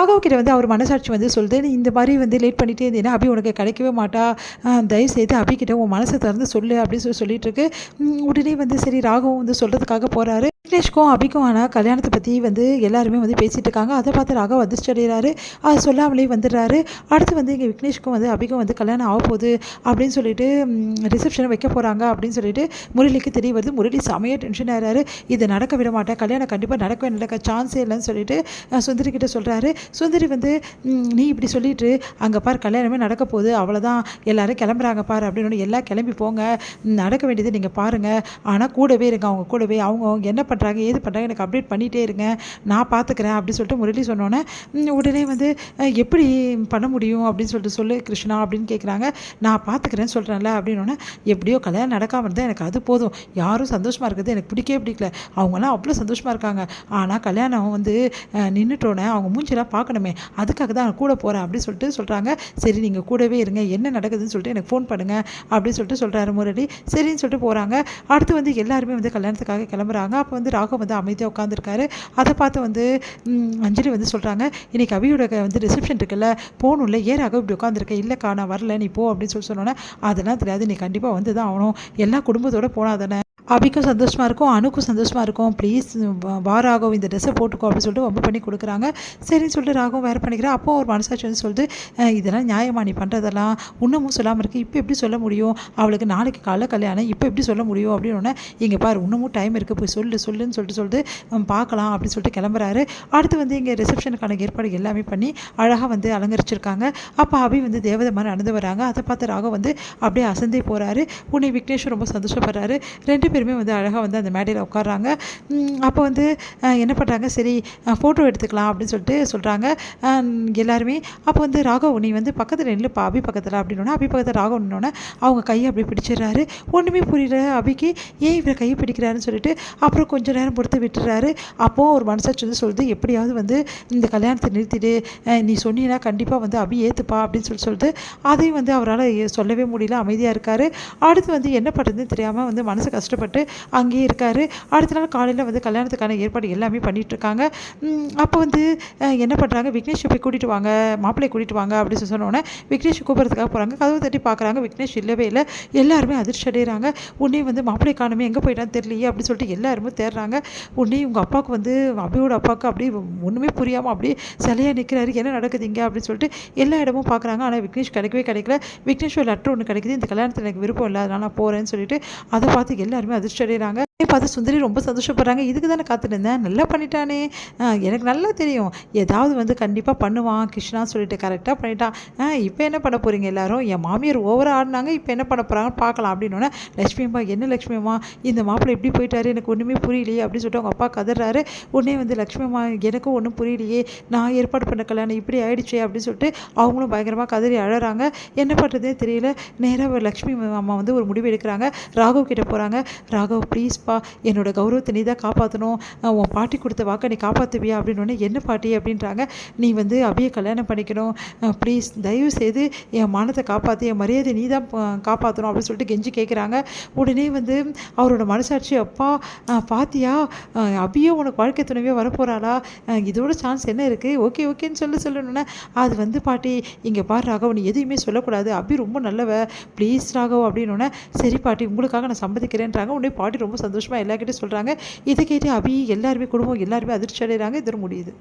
ராகவ் கிட்ட வந்து அவர் மனசாட்சி வந்து சொல்லுது, "நீ இந்த மாதிரி வந்து லேட் பண்ணிகிட்டே இருந்தீங்கன்னா அபி உனக்கு கிடைக்கவே மாட்டா. தயவுசெய்து அபிகிட்ட உன் மனசை திறந்து சொல்லு" அப்படின்னு சொல்லிட்டு இருக்கு. உடனே வந்து சரி ராகவும் வந்து சொல்கிறதுக்காக போகிறாரு. விக்னேஷ்க்கும் அபிக்கும் ஆனால் கல்யாணத்தை பற்றி வந்து எல்லாருமே வந்து பேசிகிட்டு இருக்காங்க. அதை பார்த்து ராகவ் அதிர்ச்சி அடைகிறாரு. அது சொல்லாமலே வந்துடுறாரு. அடுத்து வந்து இங்கே விக்னேஷ்க்கும் வந்து அபிக்கும் வந்து கல்யாணம் ஆக போகுது அப்படின்னு சொல்லிட்டு ரிசப்ஷனை வைக்க போகிறாங்க அப்படின்னு சொல்லிட்டு முரளிக்கு தெரிய வருது. முரளி செமையாக டென்ஷன் ஆகிறாரு. இதை நடக்க விட மாட்டேன், கல்யாணம் கண்டிப்பாக நடக்க சான்ஸே இல்லைன்னு சொல்லிட்டு சுந்தரி கிட்ட சொல்கிறாரு. சுந்தரி வந்து நீ இப்படி சொல்லிட்டு அங்கே பார் கல்யாணமே நடக்க போகுது, அவ்வளோதான், எல்லாரும் கிளம்புறாங்க பார் அப்படின்னு. எல்லாம் கிளம்பி போங்க, நடக்க வேண்டியது நீங்கள் பாருங்கள், ஆனால் கூடவே இருங்க, அவங்க கூடவே அவங்க என்ன பண்ணுறாங்க ஏது பண்ணுறாங்க எனக்கு அப்டேட் பண்ணிகிட்டே இருங்க, நான் பார்த்துக்கிறேன் அப்படின்னு சொல்லிட்டு முரளி சொன்னோன்னே உடனே வந்து எப்படி பண்ண முடியும் அப்படின்னு சொல்லிட்டு சொல்லு கிருஷ்ணா அப்படின்னு கேட்குறாங்க. நான் பார்த்துக்கிறேன்னு சொல்கிறேன்ல அப்படின்னோடனே, எப்படியோ கல்யாணம் நடக்காமல் இருந்தால் எனக்கு அது போதும், யாரும் சந்தோஷமாக இருக்கிறது எனக்கு பிடிக்கல, அவங்களாம் அவ்வளோ சந்தோஷமாக இருக்காங்க, ஆனால் கல்யாணம் வந்து நின்றுட்டோன்னே அவங்க மூஞ்சிலாம் பார்க்கணுமே, அதுக்காக தான் கூட போகிறேன் அப்படின்னு சொல்லிட்டு சொல்கிறாங்க. சரி நீங்கள் கூடவே இருங்க, என்ன நடக்குதுன்னு சொல்லிட்டு எனக்கு ஃபோன் பண்ணுங்கள் அப்படின்னு சொல்லிட்டு சொல்கிறாரு முரளி. சரின்னு சொல்லிட்டு போகிறாங்க. அடுத்து வந்து எல்லாருமே வந்து கல்யாணத்துக்காக கிளம்புறாங்க. அப்போ வந்து ராகவ் வந்து அமைதியாக உட்காந்துருக்காரு. அதை பார்த்து வந்து அஞ்சலி வந்து சொல்கிறாங்க, இன்றைக்கி அபியோட வந்து ரிசப்ஷன் இருக்குல்ல, போகணும்ல, ஏன் ராகவ் இப்படி உட்காந்துருக்கேன், இல்லைக்கா நான் வரல நீ போ அப்படின்னு சொன்னோன்னே, அதெல்லாம் தெரியாது, நீ கண்டிப்பாக வந்து தான் ஆகணும், எல்லா குடும்பத்தோடு போனால் தானே அபிக்கும் சந்தோஷமாக இருக்கும், அணுக்கும் சந்தோஷமாக இருக்கும், ப்ளீஸ் வா ராகவ் இந்த ட்ரெஸ்ஸை போட்டுக்கோ அப்படின்னு சொல்லிட்டு ரொம்ப பண்ணி கொடுக்குறாங்க. சரின்னு சொல்லிட்டு ராகவும் வேறு பண்ணிக்கிறேன். அப்போ ஒரு மனசாட்சி வந்து சொல்லிட்டு, இதெல்லாம் நியாயமா நீ பண்ணுறதெல்லாம், இன்னமும் சொல்லாமல் இருக்குது, இப்போ எப்படி சொல்ல முடியும், அவளுக்கு நாளைக்கு காலைல கல்யாணம், இப்போ எப்படி சொல்ல முடியும் அப்படின்னு. இங்கே பாரு இன்னமும் டைம் இருக்குது, போய் சொல்லுன்னு சொல்லிட்டு பார்க்கலாம் அப்படின்னு சொல்லிட்டு கிளம்புறாரு. அடுத்து வந்து இங்கே ரிசப்ஷனுக்கான ஏற்பாடு எல்லாமே பண்ணி அழகாக வந்து அலங்கரிச்சிருக்காங்க. அப்போ அபி வந்து தேவதை மாதிரி நடந்து வராங்க. அதை பார்த்து ராகவ் வந்து அப்படியே அசந்தே போகிறாரு. உன்னை விக்னேஷ் ரொம்ப சந்தோஷப்படுறாரு. ரெண்டு பேருமே வந்து அழகாக வந்து அந்த மேடையில் உட்காடுறாங்க. அப்போ வந்து என்ன பண்ணுறாங்க, சரி ஃபோட்டோ எடுத்துக்கலாம் அப்படின்னு சொல்லிட்டு சொல்கிறாங்க எல்லாருமே. அப்போ வந்து ராகவ் நீ வந்து பக்கத்தில் நில்லுப்பா அபி பக்கத்தில் அப்படின்னோன்னா, அபி பக்கத்தில் ராகவ் நின்னோன்னே அவங்க கையை அப்படி பிடிச்சிடுறாரு. ஒன்றுமே புரியல அபிக்கு, ஏன் இவரை கையை பிடிக்கிறாருன்னு சொல்லிட்டு அப்புறம் கொஞ்சம் நேரம் பொறுத்து விட்டுறாரு. அப்போது ஒரு மனசாட்சி வந்து சொல்லுது, எப்படியாவது வந்து இந்த கல்யாணத்தை நிறுத்திடு, நீ சொன்னீங்கன்னா கண்டிப்பாக வந்து அபி ஏற்றுப்பா அப்படின்னு சொல்லிட்டு அதையும் வந்து அவரால் சொல்லவே முடியல, அமைதியாக இருக்கார். அடுத்து வந்து என்ன பண்ணுறதுன்னு தெரியாமல் வந்து மனசு கஷ்டப்பட்டு அங்கேயே இருக்கார். அடுத்த நாள் காலையில் வந்து கல்யாணத்துக்கான ஏற்பாடு எல்லாமே பண்ணிகிட்ருக்காங்க. அப்போ வந்து என்ன பண்ணுறாங்க, விக்னேஷ் போய் கூட்டிகிட்டு வாங்க, மாப்பிள்ளையை கூட்டிகிட்டு வாங்க அப்படின்னு சொன்னோன்னே விக்னேஷ் கூப்பிட்றதுக்காக போகிறாங்க. கதவு தட்டி பார்க்குறாங்க, விக்னேஷ் இல்லவே இல்லை. எல்லாருமே அதிர்ச்சி அடைகிறாங்க. உடனே வந்து மாப்பிள்ளை காணுமே, எங்கே போயிட்டான்னு தெரியலையே அப்படின்னு சொல்லிட்டு எல்லாருமே தேடுறாங்க. உடனே உங்கள் அப்பாவுக்கு வந்து அபியோட அப்பாவுக்கு அப்படியே ஒன்றுமே புரியாமல் அப்படியே சிலையாக நிற்கிறாரு, என்ன நடக்குதுங்க அப்படின்னு சொல்லிட்டு எல்லா இடமும் பார்க்குறாங்க. ஆனால் விக்னேஷ் கிடைக்கல. விக்னேஷ் ஒரு லெட்டர் ஒன்று கிடைக்குது, இந்த கல்யாணத்தில் எனக்கு விருப்பம் இல்லை, அதனால் நான் போகிறேன்னு சொல்லிட்டு அதை பார்த்து எல்லாருமே அதிர்ச்சி அடைகிறாங்க. பார்த்து சுந்தரி ரொம்ப சந்தோஷப்படுறாங்க. இதுக்கு தானே காத்துருந்தேன், நல்லா பண்ணிட்டானே, எனக்கு நல்லா தெரியும் ஏதாவது வந்து கண்டிப்பாக பண்ணுவான் கிருஷ்ணான்னு சொல்லிட்டு கரெக்டாக பண்ணிட்டான். இப்போ என்ன பண்ண போகிறீங்க எல்லாரும், என் மாமியார் ஓவராக ஆடினாங்க, இப்போ என்ன பண்ண போகிறாங்கன்னு பார்க்கலாம் அப்படின்னோடனே, லட்சுமி அம்மா என்ன லட்சுமி அம்மா இந்த மாப்பிள்ளை எப்படி போயிட்டாரு, எனக்கு ஒன்றுமே புரியலையே அப்படின்னு சொல்லிட்டு அவங்க அப்பா கதறாரு. உடனே வந்து லட்சுமி அம்மா எனக்கும் ஒன்றும் புரியலையே, நான் ஏற்பாடு பண்ண கல்யாணம் இப்படி ஆயிடுச்சே அப்படின்னு சொல்லிட்டு அவங்களும் பயங்கரமாக கதறி அழறாங்க. என்ன பண்ணுறதே தெரியல. நேராக லட்சுமி அம்மா வந்து ஒரு முடிவு எடுக்கிறாங்க. ராகவ் கிட்ட போகிறாங்க. ராகவ் ப்ளீஸ்ப்பா, என்னோட கௌரவத்தை நீ தான் காப்பாற்றணும், உன் பாட்டி கொடுத்த வாக்கை நீ காப்பாற்றுவியா அப்படின்னு. என்ன பாட்டி அப்படின்றாங்க. நீ வந்து அபியை கல்யாணம் பண்ணிக்கணும், ப்ளீஸ் தயவு செய்து என் மானத்தை காப்பாற்றி என் மரியாதை நீ தான் காப்பாற்றணும் அப்படின்னு சொல்லிட்டு கெஞ்சி கேட்குறாங்க. உடனே வந்து அவரோட மனசாட்சி, அப்பா பாத்தியா அபியோ உனக்கு வாழ்க்கை துணைவே வரப்போகிறாளா, இதோட சான்ஸ் என்ன இருக்குது, ஓகேன்னு சொல்லணுன்னா, அது வந்து பாட்டி இங்கே பாரு ராகவ் நீ எதுவுமே சொல்லக்கூடாது, அபி ரொம்ப நல்லவ, ப்ளீஸ் ராகவ் அப்படின்னோடனே, சரி பாட்டி உங்களுக்காக நான் சம்மதிக்கிறேன்றாங்க. உடனே பாட்டி ரொம்ப சந்தோஷமாக எல்லாருக்கிட்டையும் சொல்கிறாங்க. இதை கேட்டு அபி எல்லாருமே குடும்பம் எல்லாருமே அதிர்ச்சி அடைகிறாங்க. இது முடியுது.